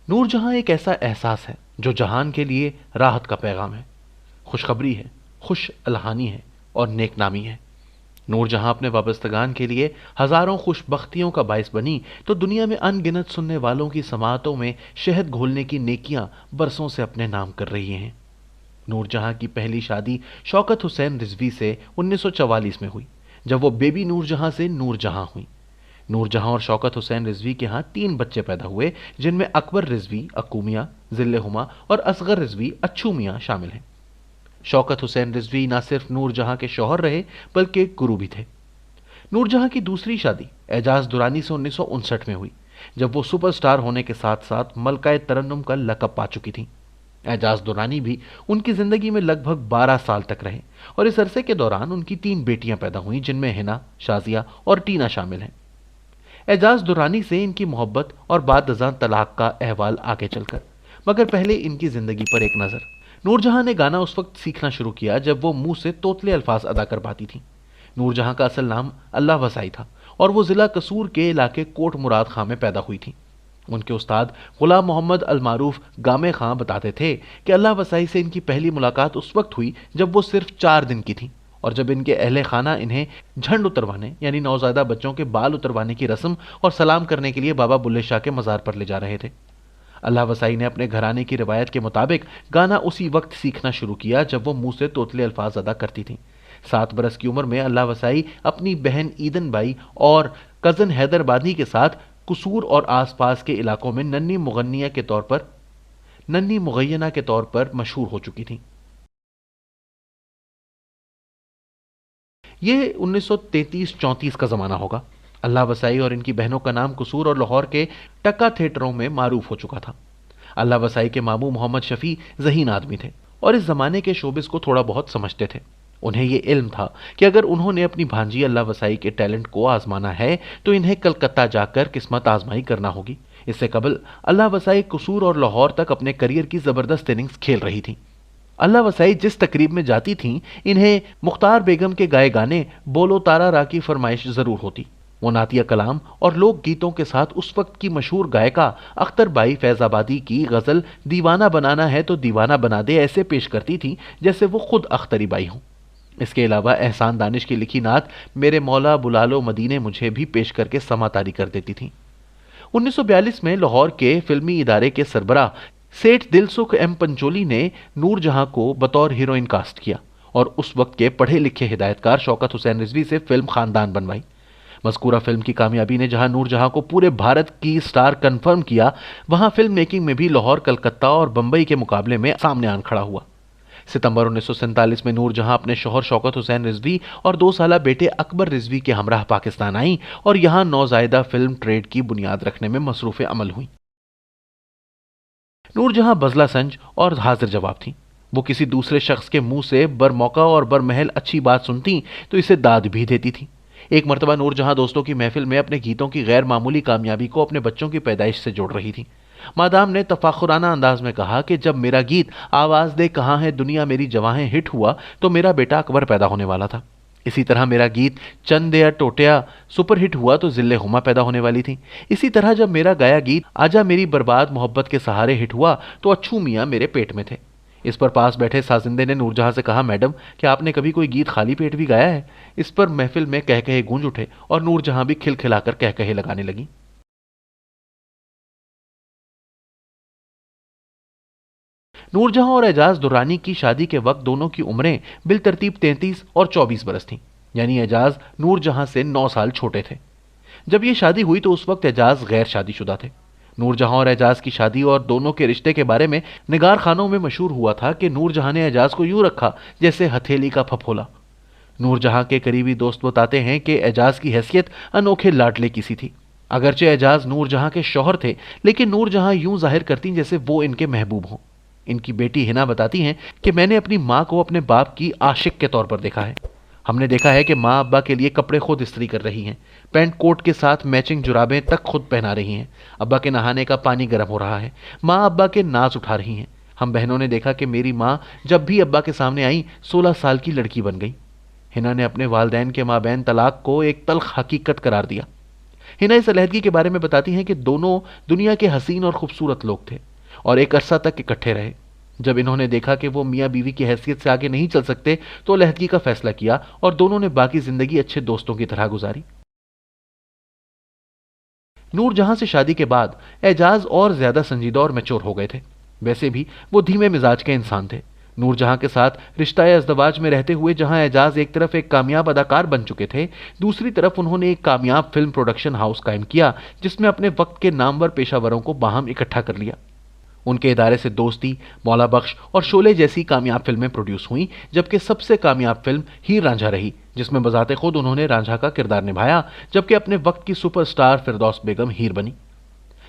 نور جہاں ایک ایسا احساس ہے جو جہان کے لیے راحت کا پیغام ہے، خوشخبری ہے، خوش الہانی ہے اور نیک نامی ہے۔ نور جہاں اپنے وابستگان کے لیے ہزاروں خوش بختیوں کا باعث بنی تو دنیا میں ان گنت سننے والوں کی سماعتوں میں شہد گھولنے کی نیکیاں برسوں سے اپنے نام کر رہی ہیں۔ نور جہاں کی پہلی شادی شوکت حسین رضوی سے 1944 میں ہوئی، جب وہ بیبی نور جہاں سے نور جہاں ہوئی۔ نور جہاں اور شوکت حسین رضوی کے ہاں 3 بچے پیدا ہوئے، جن میں اکبر رضوی اکو میاں ذل ہما اور اصغر رضوی اچھو میاں شامل ہیں۔ شوکت حسین رضوی نہ صرف نور جہاں کے شوہر رہے بلکہ گرو بھی تھے۔ نور جہاں کی دوسری شادی اعجاز درانی سے 1959 میں ہوئی، جب وہ سپر سٹار ہونے کے ساتھ ساتھ ملکہ ترنم کا لقب پا چکی تھیں۔ اعجاز درانی بھی ان کی زندگی میں لگ بھگ 12 سال تک رہے اور اس عرصے کے دوران ان کی 3 بیٹیاں پیدا ہوئیں، جن میں ہنا، شازیہ اور ٹینا شامل ہیں۔ اعجاز درانی سے ان کی محبت اور بعد ازاں طلاق کا احوال آگے چل کر، مگر پہلے ان کی زندگی پر ایک نظر۔ نور جہاں نے گانا اس وقت سیکھنا شروع کیا جب وہ منہ سے توتلے الفاظ ادا کر پاتی تھیں۔ نور جہاں کا اصل نام اللہ وسائی تھا اور وہ ضلع قصور کے علاقے کوٹ مراد خاں میں پیدا ہوئی تھیں۔ ان کے استاد غلام محمد المعروف گامے خاں بتاتے تھے کہ اللہ وسائی سے ان کی پہلی ملاقات اس وقت ہوئی جب وہ صرف 4 دن کی تھیں، اور جب ان کے اہل خانہ انہیں جھنڈ اتروانے یعنی نوزائیدہ بچوں کے بال اتروانے کی رسم اور سلام کرنے کے لیے بابا بلے شاہ کے مزار پر لے جا رہے تھے۔ اللہ وسائی نے اپنے گھرانے کی روایت کے مطابق گانا اسی وقت سیکھنا شروع کیا جب وہ منہ سے توتلے الفاظ ادا کرتی تھیں۔ 7 برس کی عمر میں اللہ وسائی اپنی بہن ایدن بائی اور کزن حیدر بادی کے ساتھ قصور اور آس پاس کے علاقوں میں ننھی مغینہ کے طور پر مشہور ہو چکی تھیں۔ یہ 1933-34 کا زمانہ ہوگا۔ اللہ وسائی اور ان کی بہنوں کا نام قصور اور لاہور کے ٹکا تھیٹروں میں معروف ہو چکا تھا۔ اللہ وسائی کے ماموں محمد شفیع ذہین آدمی تھے اور اس زمانے کے شوبز کو تھوڑا بہت سمجھتے تھے۔ انہیں یہ علم تھا کہ اگر انہوں نے اپنی بھانجی اللہ وسائی کے ٹیلنٹ کو آزمانا ہے تو انہیں کلکتہ جا کر قسمت آزمائی کرنا ہوگی۔ اس سے قبل اللہ وسائی قصور اور لاہور تک اپنے کریئر کی زبردست اننگز کھیل رہی تھیں۔ اللہ وسائی جس تقریب میں جاتی تھیں انہیں مختار بیگم کے گائے گانے بولو تارا را کی فرمائش ضرور ہوتی۔ وہ نعتیہ کلام اور لوک گیتوں کے ساتھ اس وقت کی مشہور گائکہ اختر بائی فیض آبادی کی غزل دیوانہ بنانا ہے تو دیوانہ بنا دے ایسے پیش کرتی تھیں جیسے وہ خود اختری بائی ہوں۔ اس کے علاوہ احسان دانش کی لکھی نعت میرے مولا بلا لو مدینے مجھے بھی پیش کر کے سما طاری کر دیتی تھیں۔ 1942 میں لاہور کے فلمی ادارے کے سربراہ سیٹھ دل سکھ ایم پنچولی نے نور جہاں کو بطور ہیروئن کاسٹ کیا اور اس وقت کے پڑھے لکھے ہدایتکار شوکت حسین رضوی سے فلم خاندان بنوائی۔ مذکورہ فلم کی کامیابی نے جہاں نور جہاں کو پورے بھارت کی سٹار کنفرم کیا، وہاں فلم میکنگ میں بھی لاہور، کلکتہ اور بمبئی کے مقابلے میں سامنے آن کھڑا ہوا۔ ستمبر 1947 میں نور جہاں اپنے شوہر شوکت حسین رضوی اور 2 سالہ بیٹے اکبر رضوی کے ہمراہ پاکستان آئیں اور یہاں نوزائیدہ فلم ٹریڈ کی بنیاد رکھنے میں مصروف عمل ہوئیں۔ نور جہاں بزلہ سنج اور حاضر جواب تھیں۔ وہ کسی دوسرے شخص کے منہ سے برموقع اور برمحل اچھی بات سنتی تو اسے داد بھی دیتی تھی۔ ایک مرتبہ نور جہاں دوستوں کی محفل میں اپنے گیتوں کی غیر معمولی کامیابی کو اپنے بچوں کی پیدائش سے جوڑ رہی تھی۔ مادام نے تفاخرانہ انداز میں کہا کہ جب میرا گیت آواز دے کہاں ہے دنیا میری جواہیں ہٹ ہوا تو میرا بیٹا اکبر پیدا ہونے والا تھا۔ اسی طرح میرا گیت چند دیا ٹوٹیا سپر ہٹ ہوا تو ذل ہما پیدا ہونے والی تھی۔ اسی طرح جب میرا گایا گیت آجا میری برباد محبت کے سہارے ہٹ ہوا تو اچھو میاں میرے پیٹ میں تھے۔ اس پر پاس بیٹھے سازندے نے نور جہاں سے کہا میڈم کیا آپ نے کبھی کوئی گیت خالی پیٹ بھی گایا ہے؟ اس پر محفل میں کہے گونج اٹھے اور نور جہاں بھی کھلکھلا کر کہے لگانے لگی۔ نور جہاں اور اعجاز درانی کی شادی کے وقت دونوں کی عمریں بالترتیب 33 اور 24 برس تھیں، یعنی اعجاز نور جہاں سے 9 سال چھوٹے تھے۔ جب یہ شادی ہوئی تو اس وقت اعجاز غیر شادی شدہ تھے۔ نور جہاں اور اعجاز کی شادی اور دونوں کے رشتے کے بارے میں نگار خانوں میں مشہور ہوا تھا کہ نور جہاں نے اعجاز کو یوں رکھا جیسے ہتھیلی کا پھپھولا۔ نور جہاں کے قریبی دوست بتاتے ہیں کہ اعجاز کی حیثیت انوکھے لاڈلے کی سی تھی۔ اگرچہ اعجاز نور جہاں کے شوہر تھے لیکن نور جہاں یوں ظاہر کرتی جیسے وہ ان کے محبوب ہوں۔ ان کی بیٹی ہنا بتاتی ہیں کہ میں نے اپنی ماں کو اپنے باپ کی عاشق کے طور پر دیکھا ہے۔ ہم نے دیکھا ہے کہ ماں ابا کے لیے کپڑے خود استری کر رہی ہیں، پینٹ کوٹ کے ساتھ میچنگ جرابیں تک خود پہنا رہی ہیں، ابا کے نہانے کا پانی گرم ہو رہا ہے، ماں ابا کے ناز اٹھا رہی ہیں۔ ہم بہنوں نے دیکھا کہ میری ماں جب بھی ابا کے سامنے آئی 16 سال کی لڑکی بن گئی۔ ہنا نے اپنے والدین کے مابین طلاق کو ایک تلخ حقیقت قرار دیا۔ ہنا اس علیحدگی کے بارے میں بتاتی ہیں کہ دونوں دنیا کے حسین اور خوبصورت لوگ تھے اور ایک عرصہ تک اکٹھے رہے. جب انہوں نے دیکھا کہ وہ میاں بیوی کی حیثیت سے آگے نہیں چل سکتے تو علیحدگی کا فیصلہ کیا اور دونوں نے باقی زندگی اچھے دوستوں کی طرح گزاری. نور جہاں سے شادی کے بعد اعجاز اور زیادہ سنجیدہ اور میچور ہو گئے تھے. ویسے بھی وہ دھیمے مزاج کے انسان تھے. نور جہاں کے ساتھ رشتہ ازدواج میں رہتے ہوئے جہاں اعجاز ایک طرف ایک کامیاب اداکار بن چکے تھے، دوسری طرف انہوں نے ایک کامیاب فلم پروڈکشن ہاؤس قائم کیا جس میں اپنے وقت کے نامور پیشہ وروں کو باہم اکٹھا کر لیا. ان کے ادارے سے دوستی، مولا بخش اور شعلے جیسی کامیاب فلمیں پروڈیوس ہوئیں، جبکہ سب سے کامیاب فلم ہیر رانجھا رہی جس میں بذات خود انہوں نے رانجھا کا کردار نبھایا، جبکہ اپنے وقت کی سپر سٹار فردوس بیگم ہیر بنی.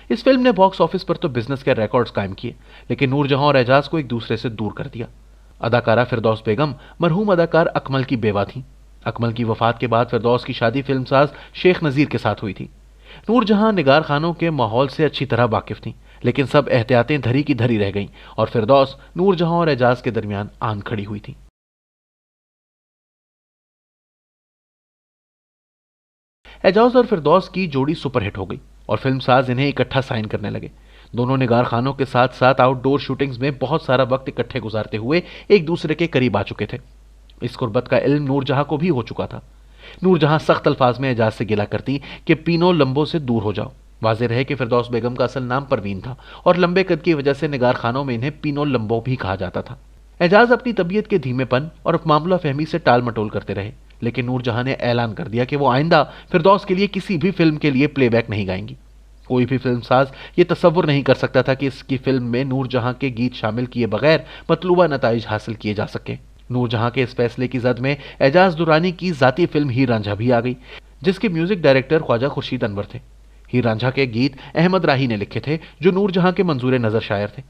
اس فلم نے باکس آفس پر تو بزنس کے ریکارڈز قائم کیے، لیکن نور جہاں اور اعجاز کو ایک دوسرے سے دور کر دیا. اداکارہ فردوس بیگم مرحوم اداکار اکمل کی بیوہ تھیں. اکمل کی وفات کے بعد فردوس کی شادی فلم ساز شیخ نذیر کے ساتھ ہوئی تھی. نور جہاں نگار خانوں کے ماحول سے اچھی طرح واقف تھیں، لیکن سب احتیاطیں دھری کی دھری رہ گئیں اور فردوس نور جہاں اور اعجاز کے درمیان آن کھڑی ہوئی تھی. اعجاز اور فردوس کی جوڑی سپر ہٹ ہو گئی اور فلم ساز انہیں اکٹھا سائن کرنے لگے. دونوں نگار خانوں کے ساتھ ساتھ آؤٹ ڈور شوٹنگز میں بہت سارا وقت اکٹھے گزارتے ہوئے ایک دوسرے کے قریب آ چکے تھے. اس قربت کا علم نور جہاں کو بھی ہو چکا تھا. نور جہاں سخت الفاظ میں اعجاز سے گلا کرتی کہ پینو لمبو سے دور ہو جاؤ. واضح رہے کہ فردوس بیگم کا اصل نام پروین تھا اور لمبے قد کی وجہ سے نگار خانوں میں انہیں پینو لمبو بھی کہا جاتا تھا. اعجاز اپنی طبیعت کے دھیمے پن اور معاملہ فہمی سے ٹال مٹول کرتے رہے، لیکن نور جہاں نے اعلان کر دیا کہ وہ آئندہ فردوس کے لیے کسی بھی فلم کے لیے پلے بیک نہیں گائیں گی. کوئی بھی فلم ساز یہ تصور نہیں کر سکتا تھا کہ اس کی فلم میں نور جہاں کے گیت شامل کیے بغیر مطلوبہ نتائج حاصل کیے جا سکیں. نور جہاں کے اس فیصلے کی زد میں اعجاز درانی کی ذاتی فلم ہیر رانجھا بھی آ گئی، جس کے میوزک ڈائریکٹر خواجہ خورشید انور تھے. ہیر رانجھا کے گیت احمد راہی نے لکھے تھے جو نور جہاں کے منظور نظر شاعر تھے.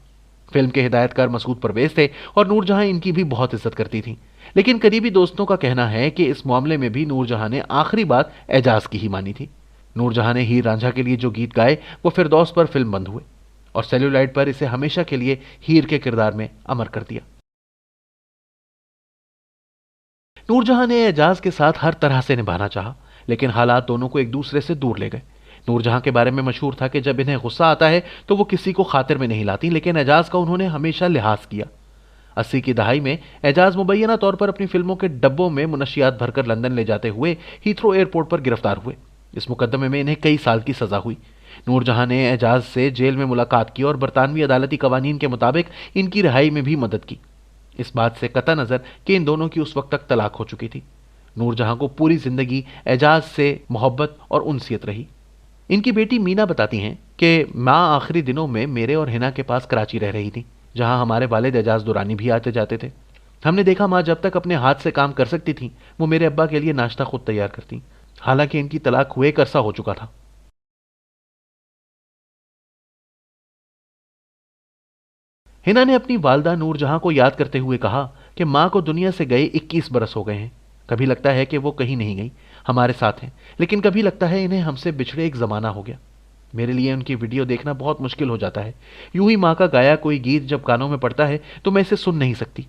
فلم کے ہدایت کار مسعود پرویز تھے اور نور جہاں ان کی بھی بہت عزت کرتی تھیں، لیکن قریبی دوستوں کا کہنا ہے کہ اس معاملے میں بھی نور جہاں نے آخری بات اعجاز کی ہی مانی تھی. نور جہاں نے ہیر رانجھا کے لیے جو گیت گائے وہ فردوس پر فلم بند ہوئے اور سیلولائٹ پر اسے ہمیشہ کے لیے ہیر کے کردار میں امر کر دیا. نور جہاں نے اعجاز کے ساتھ ہر طرح سے نبھانا چاہا، لیکن حالات دونوں کو ایک دوسرے سے دور لے گئے. نور جہاں کے بارے میں مشہور تھا کہ جب انہیں غصہ آتا ہے تو وہ کسی کو خاطر میں نہیں لاتی، لیکن اعجاز کا انہوں نے ہمیشہ لحاظ کیا. 80 کی دہائی میں اعجاز مبینہ طور پر اپنی فلموں کے ڈبوں میں منشیات بھر کر لندن لے جاتے ہوئے ہیتھرو ایئرپورٹ پر گرفتار ہوئے. اس مقدمے میں انہیں کئی سال کی سزا ہوئی. نور جہاں نے اعجاز سے جیل میں ملاقات کی اور برطانوی عدالتی قوانین کے مطابق ان کی رہائی میں بھی مدد کی، اس بات سے قطع نظر کہ ان دونوں کی اس وقت تک طلاق ہو چکی تھی. نور جہاں کو پوری زندگی اعجاز سے محبت اور انسیت رہی. ان کی بیٹی مینا بتاتی ہیں کہ ماں آخری دنوں میں میرے اور ہنا کے پاس کراچی رہ رہی تھی، جہاں ہمارے والد اعجاز دورانی بھی آتے جاتے تھے. ہم نے دیکھا ماں جب تک اپنے ہاتھ سے کام کر سکتی تھی وہ میرے ابا کے لیے ناشتہ خود تیار کرتی، حالانکہ ان کی طلاق ہوئے ایک عرصہ ہو چکا تھا. ہنا نے اپنی والدہ نور جہاں کو یاد کرتے ہوئے کہا کہ ماں کو دنیا سے گئے 21 برس ہو گئے ہیں. کبھی لگتا ہے کہ وہ کہیں نہیں گئی، ہمارے ساتھ ہیں، لیکن کبھی لگتا ہے انہیں ہم سے بچھڑے ایک زمانہ ہو گیا. میرے لیے ان کی ویڈیو دیکھنا بہت مشکل ہو جاتا ہے. یوں ہی ماں کا گایا کوئی گیت جب کانوں میں پڑتا ہے تو میں اسے سن نہیں سکتی.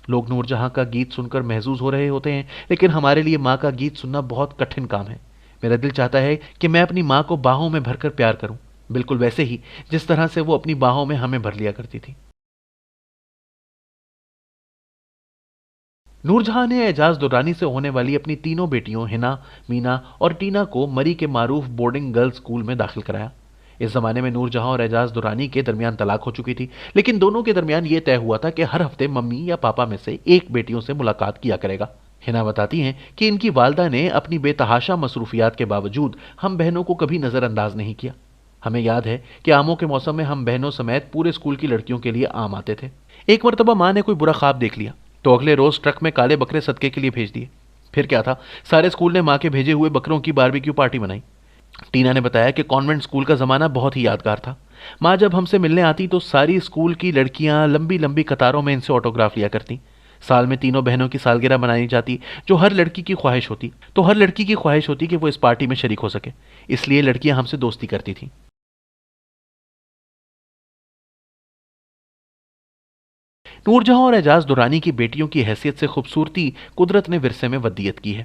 لوگ نور جہاں کا گیت سن کر محظوظ ہو رہے ہوتے ہیں، لیکن ہمارے لیے ماں کا گیت سننا بہت کٹھن کام ہے. میرا دل چاہتا ہے کہ میں اپنی ماں کو باہوں میں بھر کر پیار کروں، بالکل ویسے ہی جس طرح سے وہ اپنی باہوں میں ہمیں بھر لیا کرتی تھی. نور جہاں نے اعجاز درانی سے ہونے والی اپنی تینوں بیٹیوں ہنا، مینا اور ٹینا کو مری کے معروف بورڈنگ گرلز اسکول میں داخل کرایا. اس زمانے میں نور جہاں اور اعجاز درانی کے درمیان طلاق ہو چکی تھی، لیکن دونوں کے درمیان یہ طے ہوا تھا کہ ہر ہفتے ممی یا پاپا میں سے ایک بیٹیوں سے ملاقات کیا کرے گا. ہنا بتاتی ہیں کہ ان کی والدہ نے اپنی بے تحاشا مصروفیات کے باوجود ہم بہنوں کو کبھی نظر انداز نہیں کیا. ہمیں یاد ہے کہ آموں کے موسم میں ہم بہنوں سمیت پورے اسکول کی لڑکیوں کے لیے آم آتے تھے. ایک مرتبہ ماں نے کوئی برا خواب دیکھ لیا تو اگلے روز ٹرک میں کالے بکرے صدقے کے لیے بھیج دیے. پھر کیا تھا، سارے اسکول نے ماں کے بھیجے ہوئے بکروں کی باربیکیو پارٹی منائی. ٹینا نے بتایا کہ کانوینٹ اسکول کا زمانہ بہت ہی یادگار تھا. ماں جب ہم سے ملنے آتی تو ساری اسکول کی لڑکیاں لمبی لمبی قطاروں میں ان سے آٹوگراف لیا کرتی. سال میں تینوں بہنوں کی سالگرہ منائی جاتی، جو ہر لڑکی کی خواہش ہوتی کہ وہ اس پارٹی میں شریک ہو سکے. اس لیے لڑکیاں ہم سے دوستی کرتی تھیں. نور جہاں اور اعجاز درانی کی بیٹیوں کی حیثیت سے خوبصورتی قدرت نے ورثے میں ودیت کی ہے.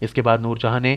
اس کے بعد نور جہاں نے